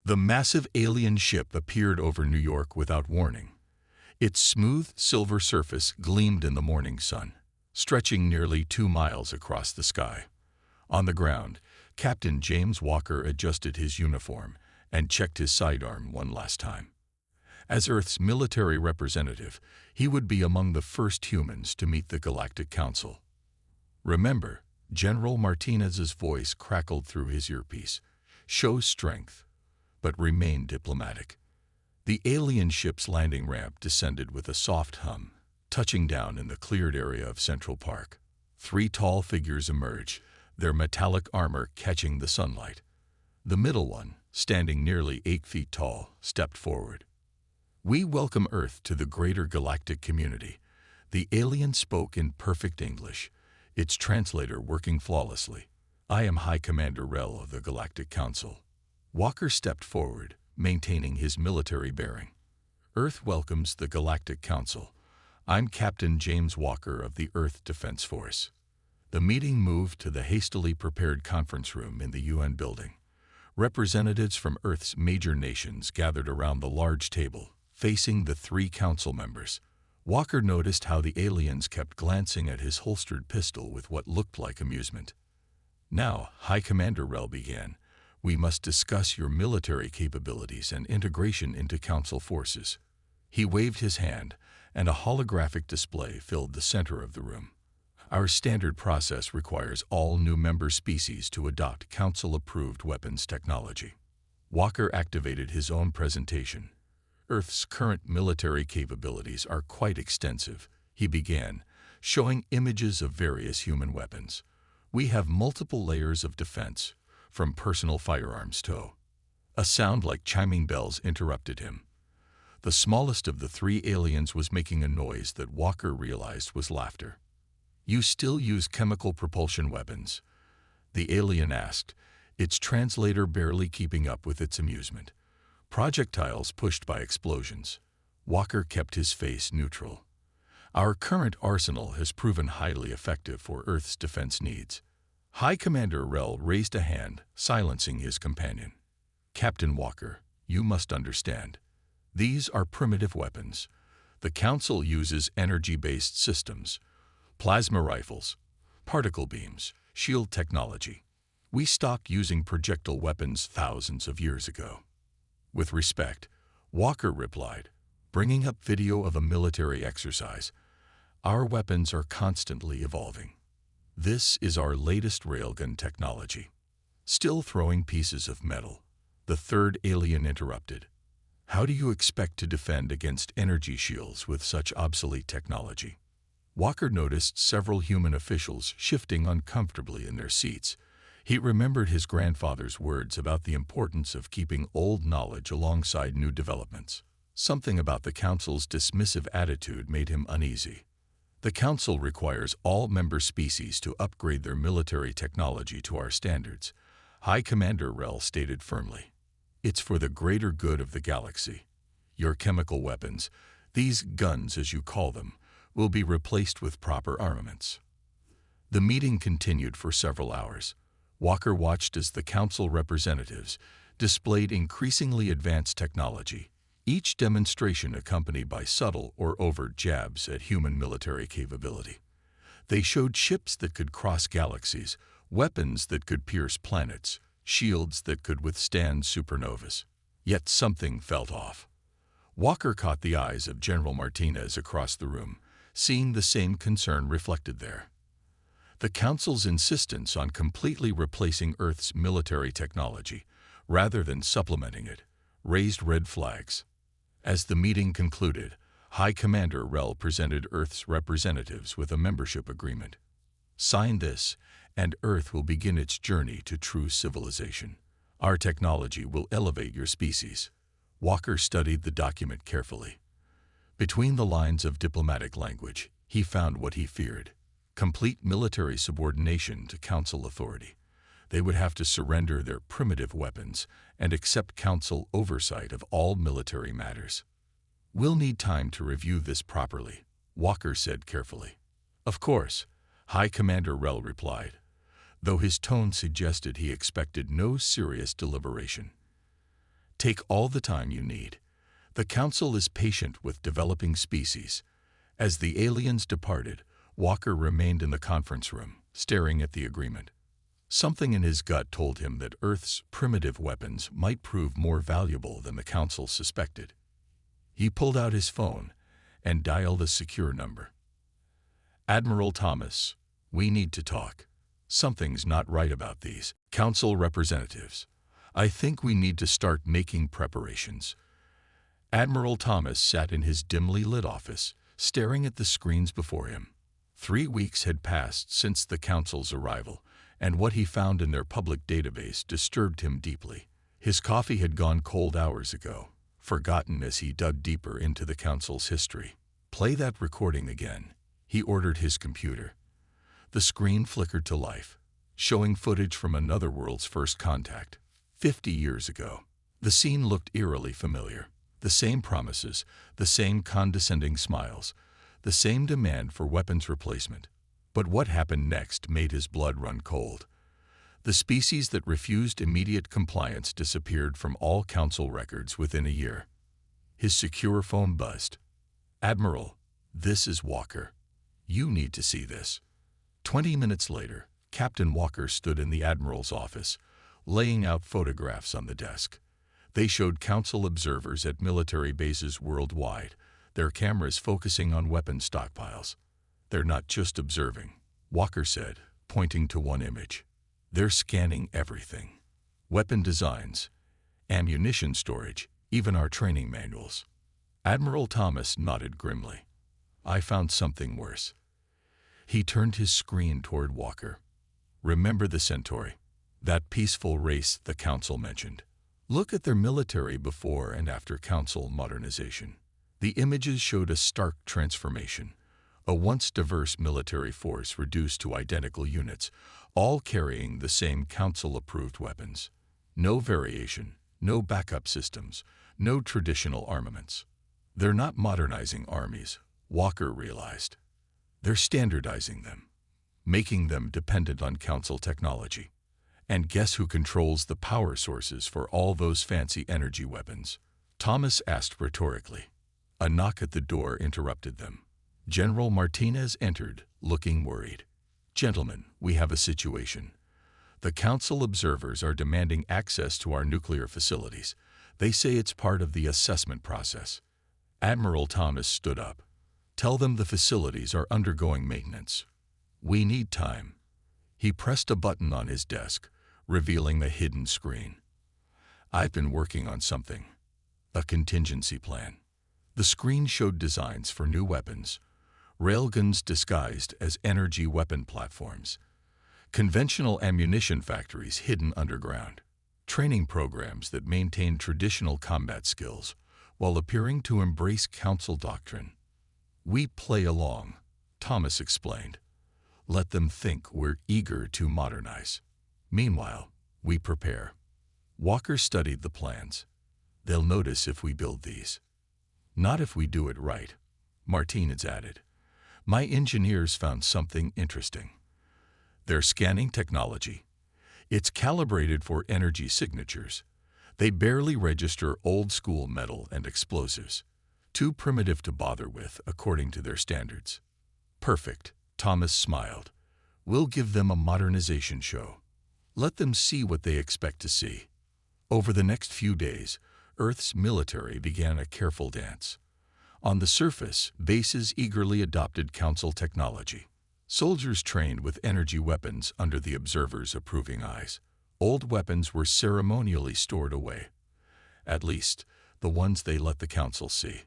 The massive alien ship appeared over New York without warning. Its smooth silver surface gleamed in the morning sun, stretching nearly 2 miles across the sky. On the ground, Captain James Walker adjusted his uniform and checked his sidearm one last time. As Earth's military representative, he would be among the first humans to meet the Galactic Council. "Remember," General Martinez's voice crackled through his earpiece, "show strength, but remain diplomatic." The alien ship's landing ramp descended with a soft hum, touching down in the cleared area of Central Park. 3 tall figures emerged, their metallic armor catching the sunlight. The middle one, standing nearly 8 feet tall, stepped forward. "We welcome Earth to the greater galactic community." The alien spoke in perfect English, its translator working flawlessly. "I am High Commander Rel of the Galactic Council." Walker stepped forward, maintaining his military bearing. "Earth welcomes the Galactic Council. I'm Captain James Walker of the Earth Defense Force." The meeting moved to the hastily prepared conference room in the UN building. Representatives from Earth's major nations gathered around the large table, facing the 3 council members. Walker noticed how the aliens kept glancing at his holstered pistol with what looked like amusement. "Now," High Commander Rel began, "we must discuss your military capabilities and integration into Council forces." He waved his hand, and a holographic display filled the center of the room. "Our standard process requires all new member species to adopt Council-approved weapons technology." Walker activated his own presentation. "Earth's current military capabilities are quite extensive," he began, showing images of various human weapons. "We have multiple layers of defense, from personal firearms to—" A sound like chiming bells interrupted him. The smallest of the 3 aliens was making a noise that Walker realized was laughter. "You still use chemical propulsion weapons?" the alien asked, its translator barely keeping up with its amusement. "Projectiles pushed by explosions." Walker kept his face neutral. "Our current arsenal has proven highly effective for Earth's defense needs." High Commander Rel raised a hand, silencing his companion. "Captain Walker, you must understand. These are primitive weapons. The Council uses energy-based systems, plasma rifles, particle beams, shield technology. We stopped using projectile weapons thousands of years ago." "With respect," Walker replied, bringing up video of a military exercise, "our weapons are constantly evolving. This is our latest railgun technology." "Still throwing pieces of metal," the 3rd alien interrupted. "How do you expect to defend against energy shields with such obsolete technology?" Walker noticed several human officials shifting uncomfortably in their seats. He remembered his grandfather's words about the importance of keeping old knowledge alongside new developments. Something about the Council's dismissive attitude made him uneasy. "The Council requires all member species to upgrade their military technology to our standards," High Commander Rel stated firmly. "It's for the greater good of the galaxy. Your chemical weapons, these guns as you call them, will be replaced with proper armaments." The meeting continued for several hours. Walker watched as the Council representatives displayed increasingly advanced technology, each demonstration accompanied by subtle or overt jabs at human military capability. They showed ships that could cross galaxies, weapons that could pierce planets, shields that could withstand supernovas. Yet something felt off. Walker caught the eyes of General Martinez across the room, seeing the same concern reflected there. The Council's insistence on completely replacing Earth's military technology, rather than supplementing it, raised red flags. As the meeting concluded, High Commander Rel presented Earth's representatives with a membership agreement. "Sign this, and Earth will begin its journey to true civilization. Our technology will elevate your species." Walker studied the document carefully. Between the lines of diplomatic language, he found what he feared: complete military subordination to Council authority. They would have to surrender their primitive weapons and accept Council oversight of all military matters. "We'll need time to review this properly," Walker said carefully. "Of course," High Commander Rel replied, though his tone suggested he expected no serious deliberation. Take all the time you need. The Council is patient with developing species. As the aliens departed, Walker remained in the conference room, staring at the agreement. Something in his gut told him that Earth's primitive weapons might prove more valuable than the Council suspected. He pulled out his phone and dialed a secure number. "Admiral Thomas, we need to talk. Something's not right about these Council representatives. I think we need to start making preparations." Admiral Thomas sat in his dimly lit office, staring at the screens before him. 3 weeks had passed since the Council's arrival, and what he found in their public database disturbed him deeply. His coffee had gone cold hours ago, forgotten as he dug deeper into the Council's history. "Play that recording again," he ordered his computer. The screen flickered to life, showing footage from another world's first contact, 50 years ago. The scene looked eerily familiar. The same promises, the same condescending smiles, the same demand for weapons replacement. But what happened next made his blood run cold. The species that refused immediate compliance disappeared from all Council records within a year. His secure phone buzzed. "Admiral, this is Walker. You need to see this." 20 minutes later, Captain Walker stood in the Admiral's office, laying out photographs on the desk. They showed Council observers at military bases worldwide, their cameras focusing on weapon stockpiles. "They're not just observing," Walker said, pointing to one image. "They're scanning everything. Weapon designs, ammunition storage, even our training manuals." Admiral Thomas nodded grimly. "I found something worse." He turned his screen toward Walker. "Remember the Centauri? That peaceful race the Council mentioned. Look at their military before and after Council modernization." The images showed a stark transformation. A once diverse military force reduced to identical units, all carrying the same Council-approved weapons. No variation, no backup systems, no traditional armaments. "They're not modernizing armies," Walker realized. "They're standardizing them, making them dependent on Council technology. And guess who controls the power sources for all those fancy energy weapons?" Thomas asked rhetorically. A knock at the door interrupted them. General Martinez entered, looking worried. "Gentlemen, we have a situation. The Council observers are demanding access to our nuclear facilities. They say it's part of the assessment process." Admiral Thomas stood up. "Tell them the facilities are undergoing maintenance. We need time." He pressed a button on his desk, revealing a hidden screen. "I've been working on something. A contingency plan." The screen showed designs for new weapons, railguns disguised as energy weapon platforms, conventional ammunition factories hidden underground, training programs that maintain traditional combat skills while appearing to embrace Council doctrine. "We play along," Thomas explained. "Let them think we're eager to modernize. Meanwhile, we prepare." Walker studied the plans. "They'll notice if we build these. Not if we do it right," Martinez added. "My engineers found something interesting. Their scanning technology. It's calibrated for energy signatures. They barely register old-school metal and explosives. Too primitive to bother with, according to their standards." "Perfect," Thomas smiled. "We'll give them a modernization show. Let them see what they expect to see." Over the next few days, Earth's military began a careful dance. On the surface, bases eagerly adopted Council technology. Soldiers trained with energy weapons under the observers' approving eyes. Old weapons were ceremonially stored away. At least, the ones they let the Council see.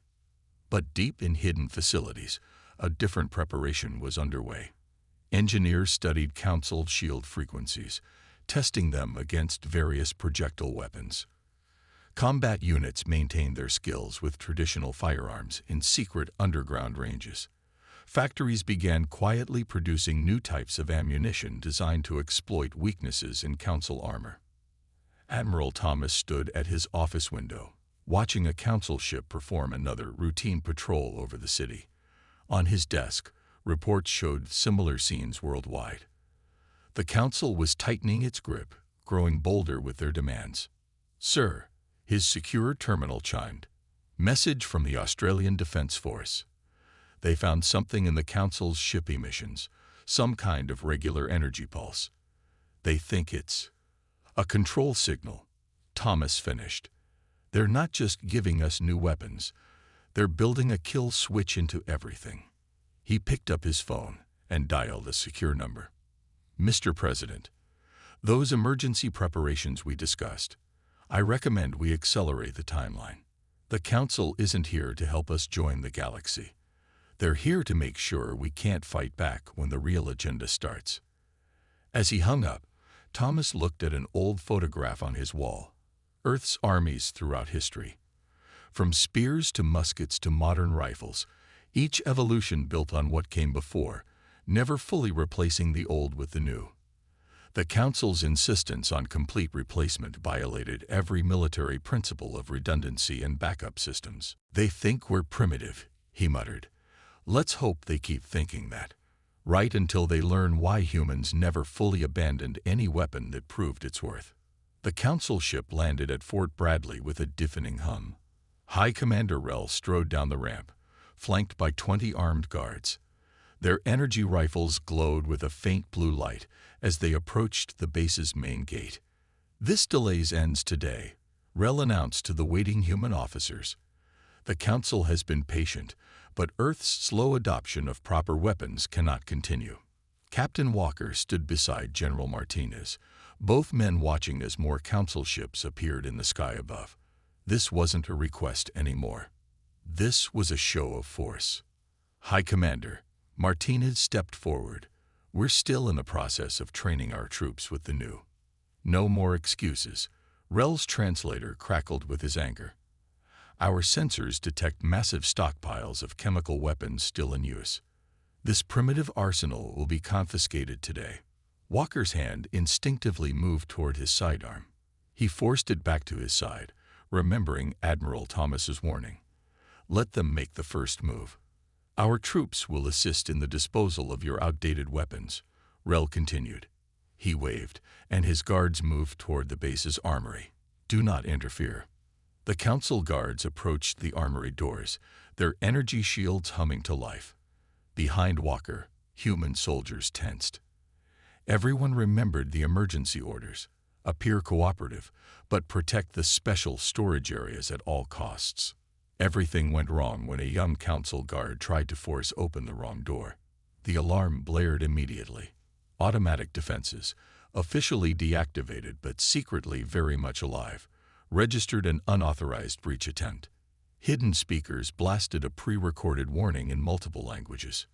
But deep in hidden facilities, a different preparation was underway. Engineers studied Council shield frequencies, testing them against various projectile weapons. Combat units maintained their skills with traditional firearms in secret underground ranges. Factories began quietly producing new types of ammunition designed to exploit weaknesses in Council armor. Admiral Thomas stood at his office window, watching a Council ship perform another routine patrol over the city. On his desk, reports showed similar scenes worldwide. The Council was tightening its grip, growing bolder with their demands. "Sir," His secure terminal chimed. Message from the Australian Defence Force. They found something in the Council's ship emissions, some kind of regular energy pulse. They think it's a control signal. Thomas finished. They're not just giving us new weapons. They're building a kill switch into everything. He picked up his phone and dialed a secure number. Mr. President, those emergency preparations we discussed, I recommend we accelerate the timeline. The Council isn't here to help us join the galaxy. They're here to make sure we can't fight back when the real agenda starts. As he hung up, Thomas looked at an old photograph on his wall. Earth's armies throughout history. From spears to muskets to modern rifles, each evolution built on what came before, never fully replacing the old with the new. The Council's insistence on complete replacement violated every military principle of redundancy and backup systems. They think we're primitive, he muttered. Let's hope they keep thinking that, right until they learn why humans never fully abandoned any weapon that proved its worth. The Council ship landed at Fort Bradley with a deafening hum. High Commander Rel strode down the ramp, flanked by 20 armed guards. Their energy rifles glowed with a faint blue light as they approached the base's main gate. This delays ends today, Rel announced to the waiting human officers. The Council has been patient, but Earth's slow adoption of proper weapons cannot continue. Captain Walker stood beside General Martinez, both men watching as more Council ships appeared in the sky above. This wasn't a request anymore. This was a show of force. High Commander, Martinez stepped forward. We're still in the process of training our troops with the new. No more excuses. Rel's translator crackled with his anger. Our sensors detect massive stockpiles of chemical weapons still in use. This primitive arsenal will be confiscated today. Walker's hand instinctively moved toward his sidearm. He forced it back to his side, remembering Admiral Thomas's warning. Let them make the first move. Our troops will assist in the disposal of your outdated weapons, Rel continued. He waved, and his guards moved toward the base's armory. Do not interfere. The Council guards approached the armory doors, their energy shields humming to life. Behind Walker, human soldiers tensed. Everyone remembered the emergency orders. Appear cooperative, but protect the special storage areas at all costs. Everything went wrong when a young Council guard tried to force open the wrong door. The alarm blared immediately. Automatic defenses, officially deactivated but secretly very much alive, registered an unauthorized breach attempt. Hidden speakers blasted a pre-recorded warning in multiple languages.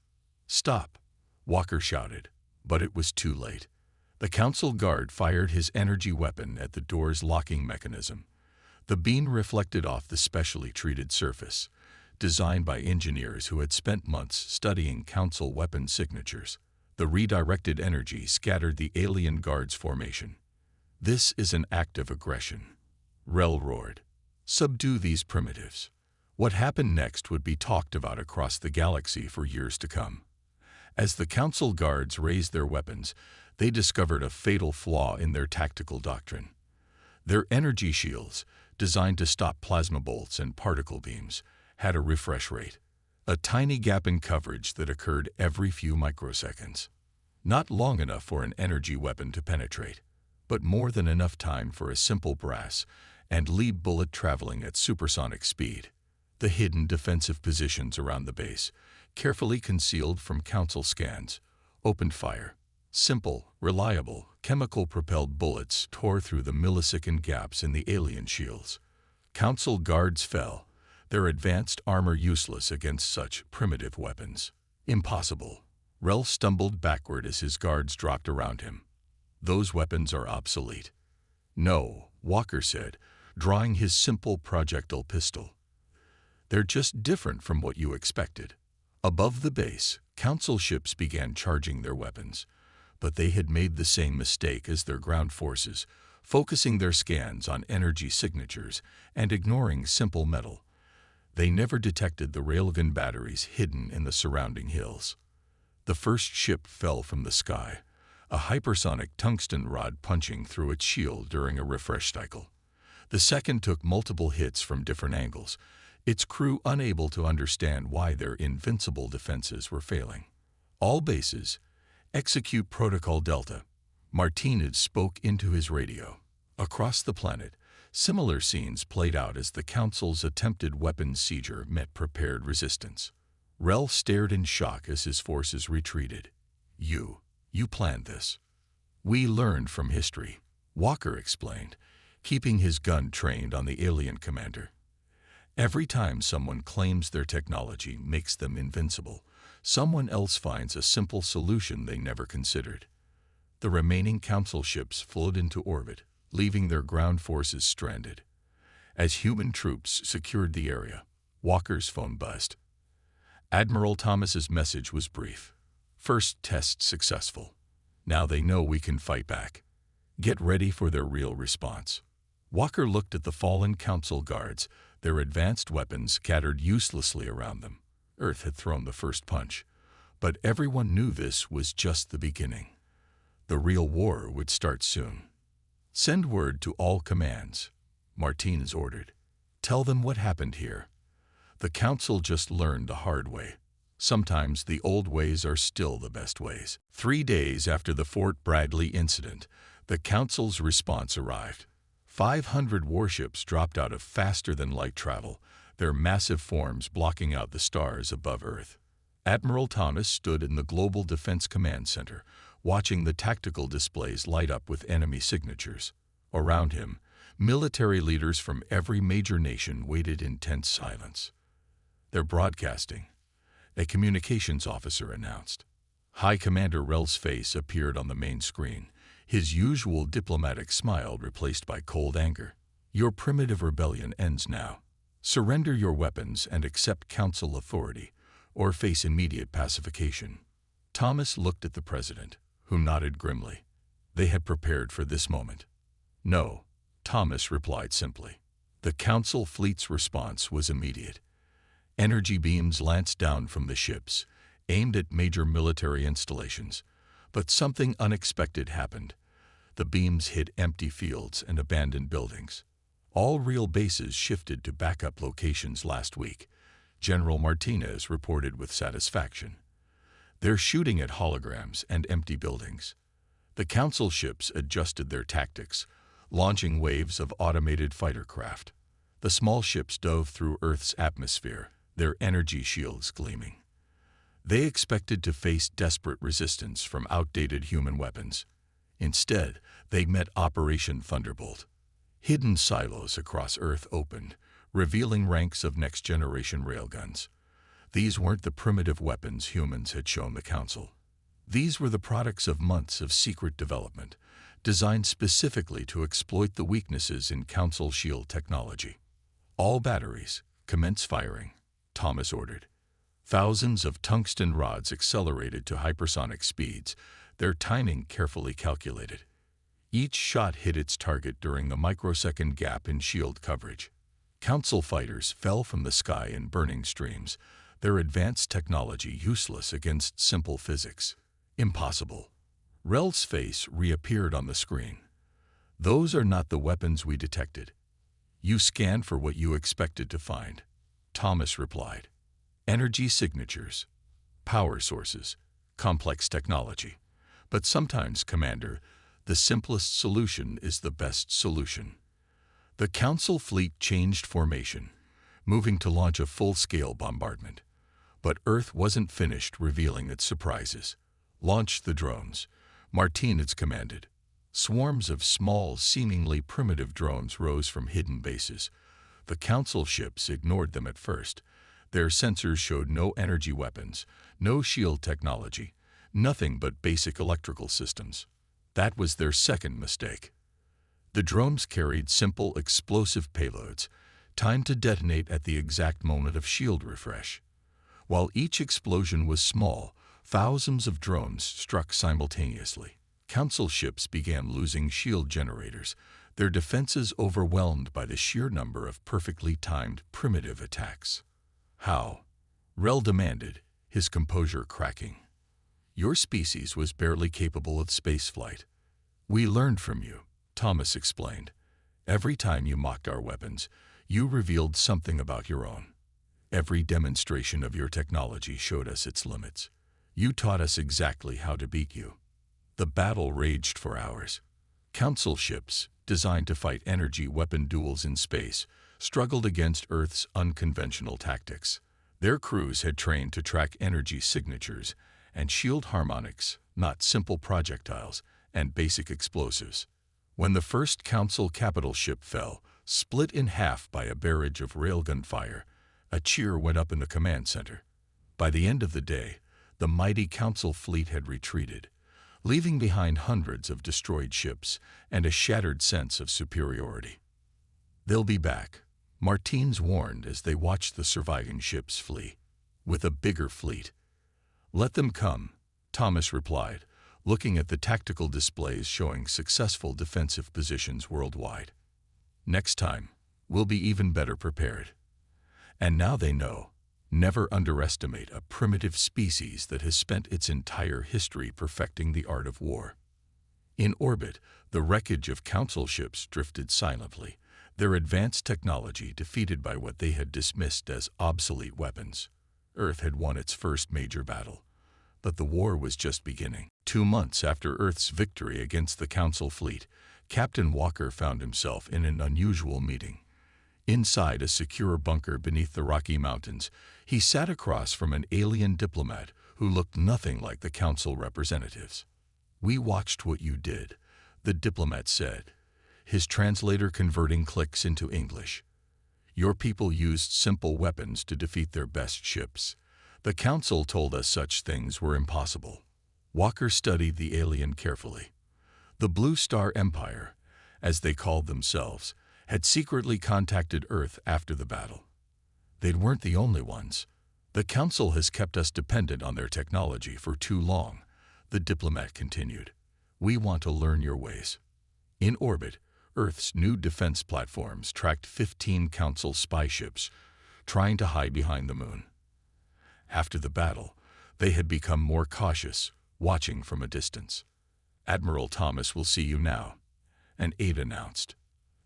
Stop, Walker shouted, but it was too late. The Council guard fired his energy weapon at the door's locking mechanism. The beam reflected off the specially treated surface, designed by engineers who had spent months studying Council weapon signatures. The redirected energy scattered the alien guard's formation. This is an act of aggression, Rel roared. Subdue these primitives. What happened next would be talked about across the galaxy for years to come. As the Council guards raised their weapons, they discovered a fatal flaw in their tactical doctrine. Their energy shields, designed to stop plasma bolts and particle beams, had a refresh rate, a tiny gap in coverage that occurred every few microseconds. Not long enough for an energy weapon to penetrate, but more than enough time for a simple brass and lead bullet traveling at supersonic speed. The hidden defensive positions around the base, carefully concealed from Council scans, opened fire. Simple, reliable, chemical-propelled bullets tore through the millisecond gaps in the alien shields. Council guards fell, their advanced armor useless against such primitive weapons. Impossible. Rel stumbled backward as his guards dropped around him. Those weapons are obsolete. No, Walker said, drawing his simple projectile pistol. They're just different from what you expected. Above the base, Council ships began charging their weapons. But they had made the same mistake as their ground forces, focusing their scans on energy signatures and ignoring simple metal. They never detected the railgun batteries hidden in the surrounding hills. The first ship fell from the sky, a hypersonic tungsten rod punching through its shield during a refresh cycle. The second took multiple hits from different angles, its crew unable to understand why their invincible defenses were failing. All bases, execute Protocol Delta. Martinez spoke into his radio. Across the planet, similar scenes played out as the Council's attempted weapons seizure met prepared resistance. Rel stared in shock as his forces retreated. You planned this. We learned from history, Walker explained, keeping his gun trained on the alien commander. Every time someone claims their technology makes them invincible, someone else finds a simple solution they never considered. The remaining Council ships flowed into orbit, leaving their ground forces stranded. As human troops secured the area, Walker's phone buzzed. Admiral Thomas's message was brief. First test successful. Now they know we can fight back. Get ready for their real response. Walker looked at the fallen Council guards, their advanced weapons scattered uselessly around them. Earth had thrown the first punch, but everyone knew this was just the beginning. The real war would start soon. Send word to all commands, Martinez ordered. Tell them what happened here. The Council just learned the hard way. Sometimes the old ways are still the best ways. 3 days after the Fort Bradley incident, the Council's response arrived. 500 warships dropped out of faster-than-light travel, their massive forms blocking out the stars above Earth. Admiral Thomas stood in the Global Defense Command Center, watching the tactical displays light up with enemy signatures. Around him, military leaders from every major nation waited in tense silence. They're broadcasting, a communications officer announced. High Commander Rel's face appeared on the main screen, his usual diplomatic smile replaced by cold anger. Your primitive rebellion ends now. Surrender your weapons and accept Council authority, or face immediate pacification. Thomas looked at the President, who nodded grimly. They had prepared for this moment. No, Thomas replied simply. The Council fleet's response was immediate. Energy beams lanced down from the ships, aimed at major military installations. But something unexpected happened. The beams hit empty fields and abandoned buildings. All real bases shifted to backup locations last week, General Martinez reported with satisfaction. They're shooting at holograms and empty buildings. The Council ships adjusted their tactics, launching waves of automated fighter craft. The small ships dove through Earth's atmosphere, their energy shields gleaming. They expected to face desperate resistance from outdated human weapons. Instead, they met Operation Thunderbolt. Hidden silos across Earth opened, revealing ranks of next-generation railguns. These weren't the primitive weapons humans had shown the Council. These were the products of months of secret development, designed specifically to exploit the weaknesses in Council shield technology. All batteries, commence firing, Thomas ordered. Thousands of tungsten rods accelerated to hypersonic speeds, their timing carefully calculated. Each shot hit its target during the microsecond gap in shield coverage. Council fighters fell from the sky in burning streams, their advanced technology useless against simple physics. Impossible. Rel's face reappeared on the screen. Those are not the weapons we detected. You scanned for what you expected to find, Thomas replied. Energy signatures, power sources, complex technology. But sometimes, Commander, the simplest solution is the best solution. The Council fleet changed formation, moving to launch a full-scale bombardment. But Earth wasn't finished revealing its surprises. Launch the drones, Martinez commanded. Swarms of small, seemingly primitive drones rose from hidden bases. The Council ships ignored them at first. Their sensors showed no energy weapons, no shield technology, nothing but basic electrical systems. That was their second mistake. The drones carried simple explosive payloads, timed to detonate at the exact moment of shield refresh. While each explosion was small, thousands of drones struck simultaneously. Council ships began losing shield generators, their defenses overwhelmed by the sheer number of perfectly timed primitive attacks. How? Rel demanded, his composure cracking. Your species was barely capable of spaceflight. We learned from you, Thomas explained. Every time you mocked our weapons, you revealed something about your own. Every demonstration of your technology showed us its limits. You taught us exactly how to beat you. The battle raged for hours. Council ships, designed to fight energy weapon duels in space, struggled against Earth's unconventional tactics. Their crews had trained to track energy signatures and shield harmonics, not simple projectiles and basic explosives. When the first Council capital ship fell, split in half by a barrage of railgun fire, a cheer went up in the command center. By the end of the day, the mighty Council fleet had retreated, leaving behind hundreds of destroyed ships and a shattered sense of superiority. "They'll be back," Martines warned as they watched the surviving ships flee. "With a bigger fleet." "Let them come," Thomas replied, looking at the tactical displays showing successful defensive positions worldwide. "Next time, we'll be even better prepared." And now they know, never underestimate a primitive species that has spent its entire history perfecting the art of war. In orbit, the wreckage of Council ships drifted silently, their advanced technology defeated by what they had dismissed as obsolete weapons. Earth had won its first major battle, but the war was just beginning. 2 months after Earth's victory against the Council fleet, Captain Walker found himself in an unusual meeting. Inside a secure bunker beneath the Rocky Mountains, he sat across from an alien diplomat who looked nothing like the Council representatives. "We watched what you did," the diplomat said, his translator converting clicks into English. "Your people used simple weapons to defeat their best ships. The Council told us such things were impossible." Walker studied the alien carefully. The Blue Star Empire, as they called themselves, had secretly contacted Earth after the battle. They weren't the only ones. "The Council has kept us dependent on their technology for too long," the diplomat continued. "We want to learn your ways." In orbit, Earth's new defense platforms tracked 15 Council spy ships, trying to hide behind the moon. After the battle, they had become more cautious, watching from a distance. "Admiral Thomas will see you now," an aide announced.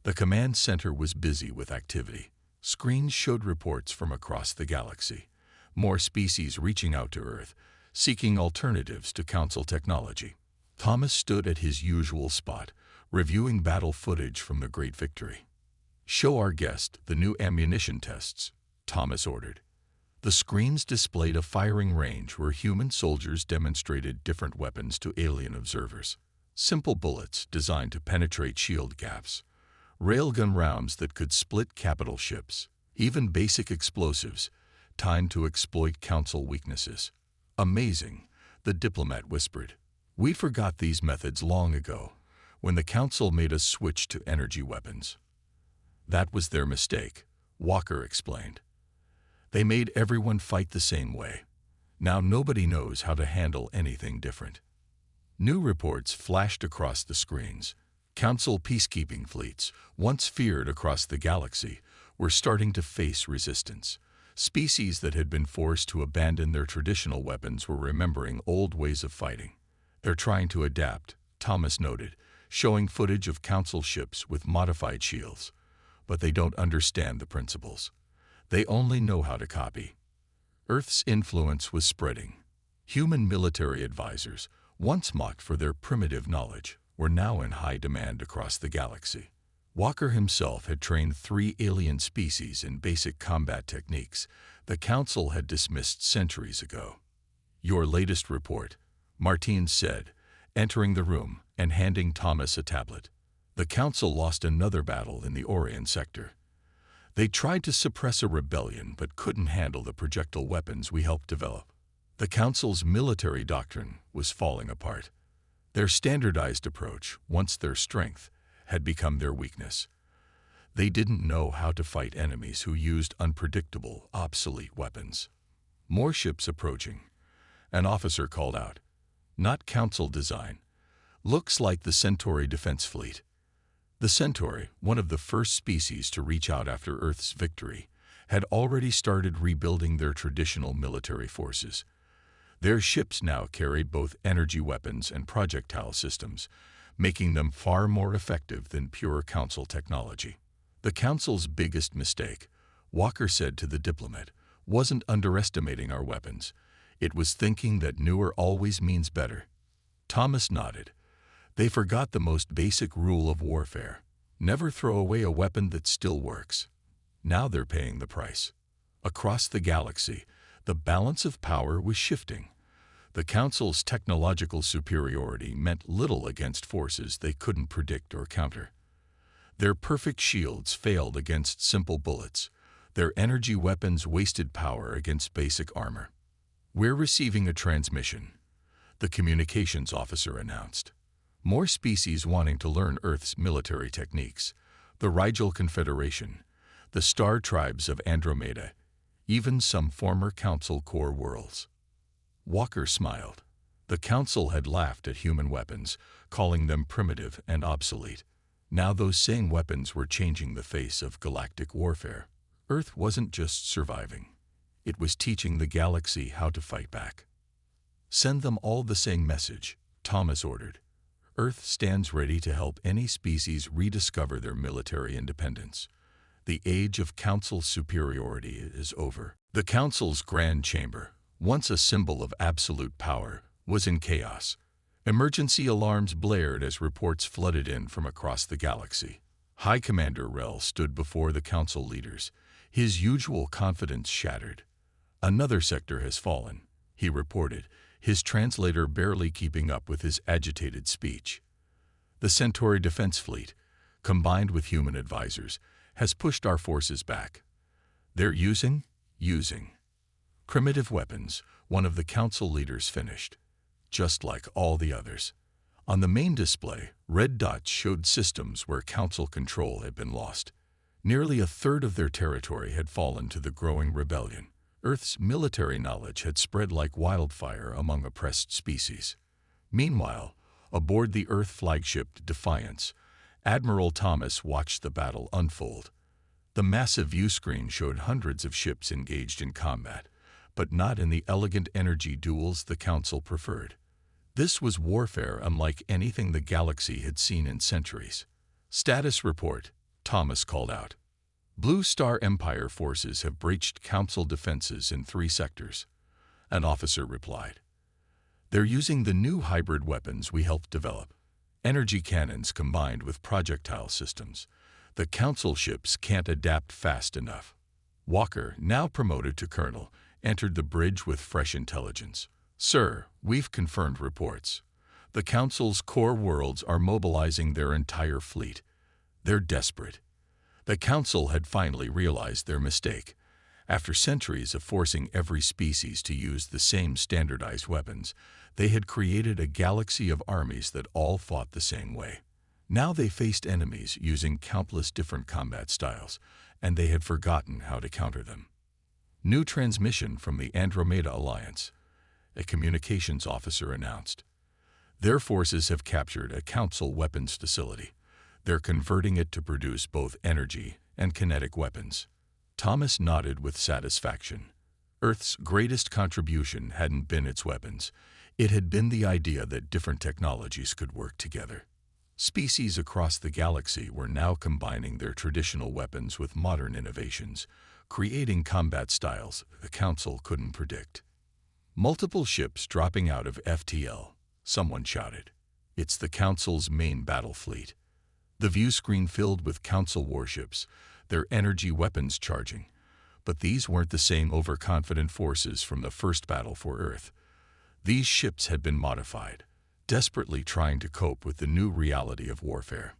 The command center was busy with activity. Screens showed reports from across the galaxy, more species reaching out to Earth, seeking alternatives to Council technology. Thomas stood at his usual spot, reviewing battle footage from the Great Victory. "Show our guest the new ammunition tests," Thomas ordered. The screens displayed a firing range where human soldiers demonstrated different weapons to alien observers. Simple bullets designed to penetrate shield gaps, railgun rounds that could split capital ships, even basic explosives, timed to exploit Council weaknesses. "Amazing," the diplomat whispered. "We forgot these methods long ago, when the Council made us switch to energy weapons." "That was their mistake," Walker explained. "They made everyone fight the same way. Now nobody knows how to handle anything different." New reports flashed across the screens. Council peacekeeping fleets, once feared across the galaxy, were starting to face resistance. Species that had been forced to abandon their traditional weapons were remembering old ways of fighting. "They're trying to adapt," Thomas noted, showing footage of Council ships with modified shields. "But they don't understand the principles. They only know how to copy." Earth's influence was spreading. Human military advisors, once mocked for their primitive knowledge, were now in high demand across the galaxy. Walker himself had trained 3 alien species in basic combat techniques the Council had dismissed centuries ago. "Your latest report," Martines said, entering the room and handing Thomas a tablet. "The Council lost another battle in the Orion sector. They tried to suppress a rebellion but couldn't handle the projectile weapons we helped develop. The Council's military doctrine was falling apart. Their standardized approach, once their strength, had become their weakness. They didn't know how to fight enemies who used unpredictable, obsolete weapons." More ships approaching. An officer called out. "Not Council design. Looks like the Centauri Defense Fleet." The Centauri, one of the first species to reach out after Earth's victory, had already started rebuilding their traditional military forces. Their ships now carried both energy weapons and projectile systems, making them far more effective than pure Council technology. The Council's biggest mistake, Walker said to the diplomat, wasn't underestimating our weapons. It was thinking that newer always means better. Thomas nodded. They forgot the most basic rule of warfare. Never throw away a weapon that still works. Now they're paying the price. Across the galaxy, the balance of power was shifting. The Council's technological superiority meant little against forces they couldn't predict or counter. Their perfect shields failed against simple bullets. Their energy weapons wasted power against basic armor. "We're receiving a transmission," the communications officer announced. "More species wanting to learn Earth's military techniques. The Rigel Confederation, the Star Tribes of Andromeda, even some former Council core worlds." Walker smiled. The Council had laughed at human weapons, calling them primitive and obsolete. Now those same weapons were changing the face of galactic warfare. Earth wasn't just surviving. It was teaching the galaxy how to fight back. "Send them all the same message," Thomas ordered. "Earth stands ready to help any species rediscover their military independence. The age of Council superiority is over." The Council's Grand Chamber, once a symbol of absolute power, was in chaos. Emergency alarms blared as reports flooded in from across the galaxy. High Commander Rel stood before the Council leaders, his usual confidence shattered. "Another sector has fallen," he reported, his translator barely keeping up with his agitated speech. "The Centauri Defense Fleet, combined with human advisors, has pushed our forces back. They're using primitive weapons," one of the Council leaders finished. "Just like all the others." On the main display, red dots showed systems where Council control had been lost. Nearly a third of their territory had fallen to the growing rebellion. Earth's military knowledge had spread like wildfire among oppressed species. Meanwhile, aboard the Earth flagship Defiance, Admiral Thomas watched the battle unfold. The massive view screen showed hundreds of ships engaged in combat, but not in the elegant energy duels the Council preferred. This was warfare unlike anything the galaxy had seen in centuries. "Status report," Thomas called out. "Blue Star Empire forces have breached Council defenses in 3 sectors. An officer replied. "They're using the new hybrid weapons we helped develop. Energy cannons combined with projectile systems. The Council ships can't adapt fast enough." Walker, now promoted to colonel, entered the bridge with fresh intelligence. "Sir, we've confirmed reports. The Council's core worlds are mobilizing their entire fleet. They're desperate." The Council had finally realized their mistake. After centuries of forcing every species to use the same standardized weapons, they had created a galaxy of armies that all fought the same way. Now they faced enemies using countless different combat styles, and they had forgotten how to counter them. "New transmission from the Andromeda Alliance," a communications officer announced. "Their forces have captured a Council weapons facility. They're converting it to produce both energy and kinetic weapons." Thomas nodded with satisfaction. Earth's greatest contribution hadn't been its weapons. It had been the idea that different technologies could work together. Species across the galaxy were now combining their traditional weapons with modern innovations, creating combat styles the Council couldn't predict. "Multiple ships dropping out of FTL," someone shouted. "It's the Council's main battle fleet." The view screen filled with Council warships, their energy weapons charging. But these weren't the same overconfident forces from the first battle for Earth. These ships had been modified, desperately trying to cope with the new reality of warfare.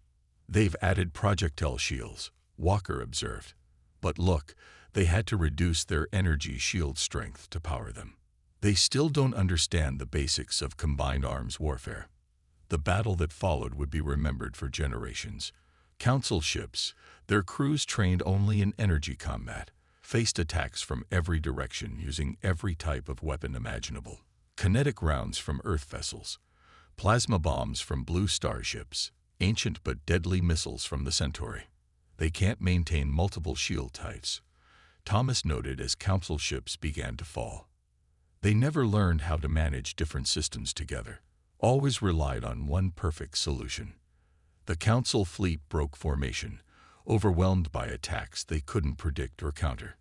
"They've added projectile shields," Walker observed. "But look, they had to reduce their energy shield strength to power them. They still don't understand the basics of combined arms warfare." The battle that followed would be remembered for generations. Council ships, their crews trained only in energy combat, faced attacks from every direction using every type of weapon imaginable. Kinetic rounds from Earth vessels, plasma bombs from Blue Star ships, ancient but deadly missiles from the Centauri. "They can't maintain multiple shield types," Thomas noted as Council ships began to fall. "They never learned how to manage different systems together. always relied on one perfect solution. The Council fleet broke formation, overwhelmed by attacks they couldn't predict or counter.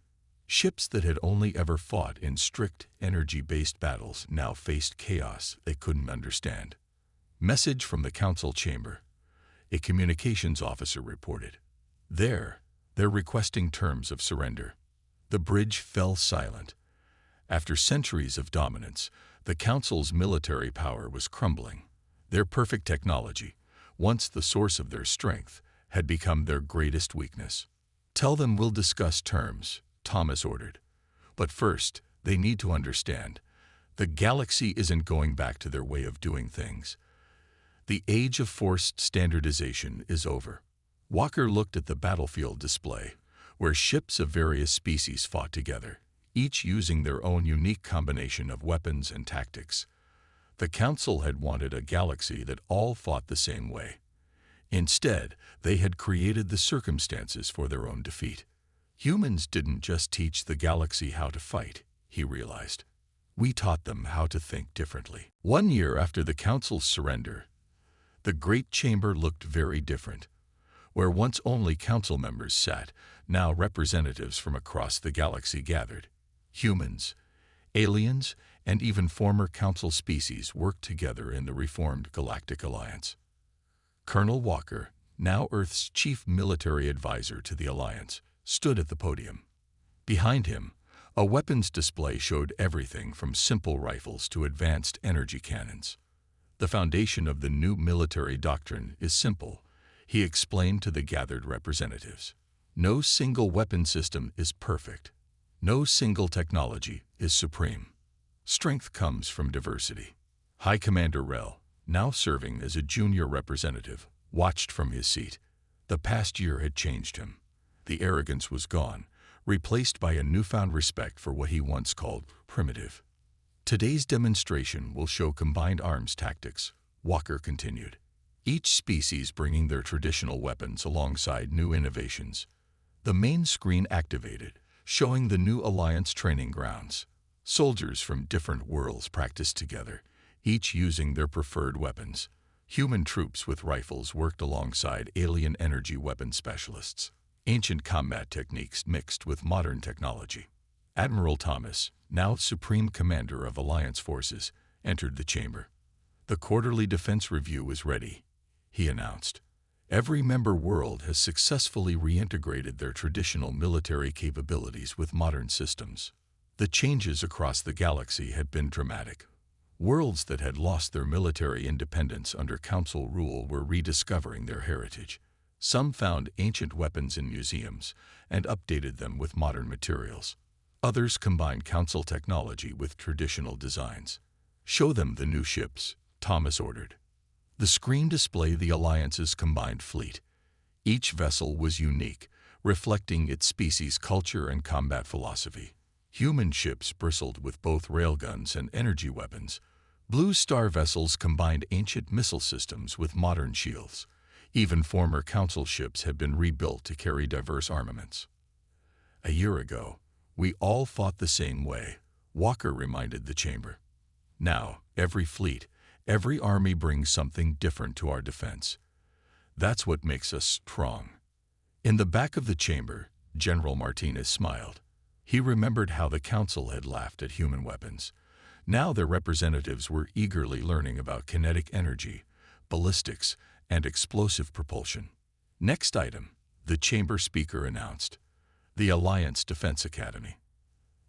Ships that had only ever fought in strict, energy-based battles now faced chaos they couldn't understand. Message from the Council chamber. A communications officer reported. They're requesting terms of surrender. The bridge fell silent. After centuries of dominance, the Council's military power was crumbling. Their perfect technology, once the source of their strength, had become their greatest weakness. Tell them we'll discuss terms, Thomas ordered. But first, they need to understand. The galaxy isn't going back to their way of doing things. The age of forced standardization is over. Walker looked at the battlefield display, where ships of various species fought together, each using their own unique combination of weapons and tactics. The Council had wanted a galaxy that all fought the same way. Instead, they had created the circumstances for their own defeat. Humans didn't just teach the galaxy how to fight, he realized. We taught them how to think differently. 1 year after the Council's surrender, the Great Chamber looked very different. Where once only Council members sat, now representatives from across the galaxy gathered. Humans, aliens, and even former Council species worked together in the reformed Galactic Alliance. Colonel Walker, now Earth's chief military advisor to the Alliance, stood at the podium. Behind him, a weapons display showed everything from simple rifles to advanced energy cannons. The foundation of the new military doctrine is simple, he explained to the gathered representatives. No single weapon system is perfect. No single technology is supreme. Strength comes from diversity. High Commander Rel, now serving as a junior representative, watched from his seat. The past year had changed him. The arrogance was gone, replaced by a newfound respect for what he once called primitive. Today's demonstration will show combined arms tactics, Walker continued. Each species bringing their traditional weapons alongside new innovations. The main screen activated, showing the new Alliance training grounds. Soldiers from different worlds practiced together, each using their preferred weapons. Human troops with rifles worked alongside alien energy weapon specialists. Ancient combat techniques mixed with modern technology. Admiral Thomas, now Supreme Commander of Alliance forces, entered the chamber. The quarterly defense review was ready, he announced. Every member world has successfully reintegrated their traditional military capabilities with modern systems. The changes across the galaxy had been dramatic. Worlds that had lost their military independence under Council rule were rediscovering their heritage. Some found ancient weapons in museums and updated them with modern materials. Others combined Council technology with traditional designs. Show them the new ships, Thomas ordered. The screen displayed the Alliance's combined fleet. Each vessel was unique, reflecting its species' culture and combat philosophy. Human ships bristled with both railguns and energy weapons. Blue Star vessels combined ancient missile systems with modern shields. Even former Council ships had been rebuilt to carry diverse armaments. A year ago, we all fought the same way, Walker reminded the chamber. Now, every fleet, every army brings something different to our defense. That's what makes us strong. In the back of the chamber, General Martinez smiled. He remembered how the Council had laughed at human weapons. Now their representatives were eagerly learning about kinetic energy, ballistics, and explosive propulsion. Next item, the chamber speaker announced. The Alliance Defense Academy.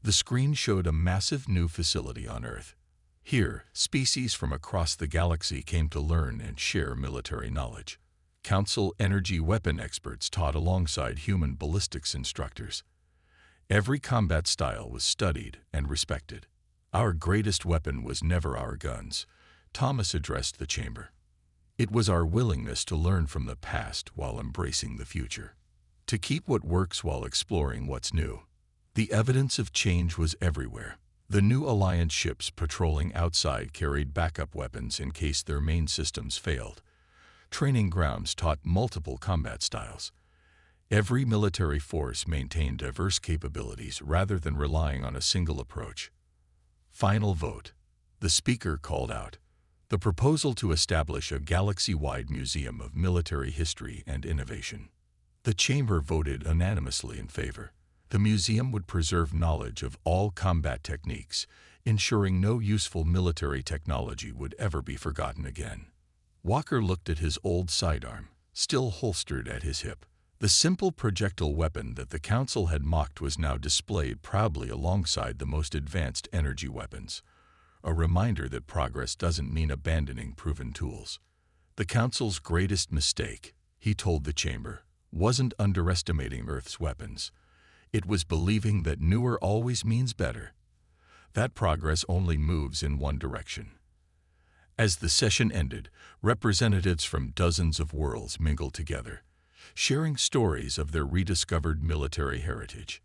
The screen showed a massive new facility on Earth. Here, species from across the galaxy came to learn and share military knowledge. Council energy weapon experts taught alongside human ballistics instructors. Every combat style was studied and respected. Our greatest weapon was never our guns, Thomas addressed the chamber. It was our willingness to learn from the past while embracing the future. To keep what works while exploring what's new. The evidence of change was everywhere. The new Alliance ships patrolling outside carried backup weapons in case their main systems failed. Training grounds taught multiple combat styles. Every military force maintained diverse capabilities rather than relying on a single approach. Final vote. The speaker called out. the proposal to establish a galaxy-wide museum of military history and innovation. The chamber voted unanimously in favor. The museum would preserve knowledge of all combat techniques, ensuring no useful military technology would ever be forgotten again. Walker looked at his old sidearm, still holstered at his hip. The simple projectile weapon that the Council had mocked was now displayed proudly alongside the most advanced energy weapons, a reminder that progress doesn't mean abandoning proven tools. The Council's greatest mistake, he told the chamber, wasn't underestimating Earth's weapons. It was believing that newer always means better. That progress only moves in one direction. As the session ended, representatives from dozens of worlds mingled together, sharing stories of their rediscovered military heritage.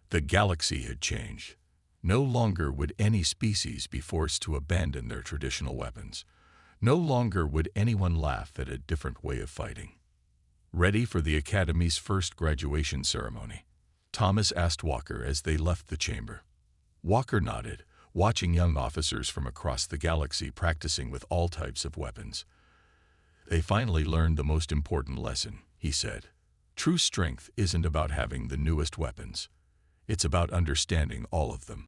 The galaxy had changed. No longer would any species be forced to abandon their traditional weapons. No longer would anyone laugh at a different way of fighting. Ready for the Academy's first graduation ceremony? Thomas asked Walker as they left the chamber. Walker nodded, watching young officers from across the galaxy practicing with all types of weapons. They finally learned the most important lesson, he said. True strength isn't about having the newest weapons. It's about understanding all of them.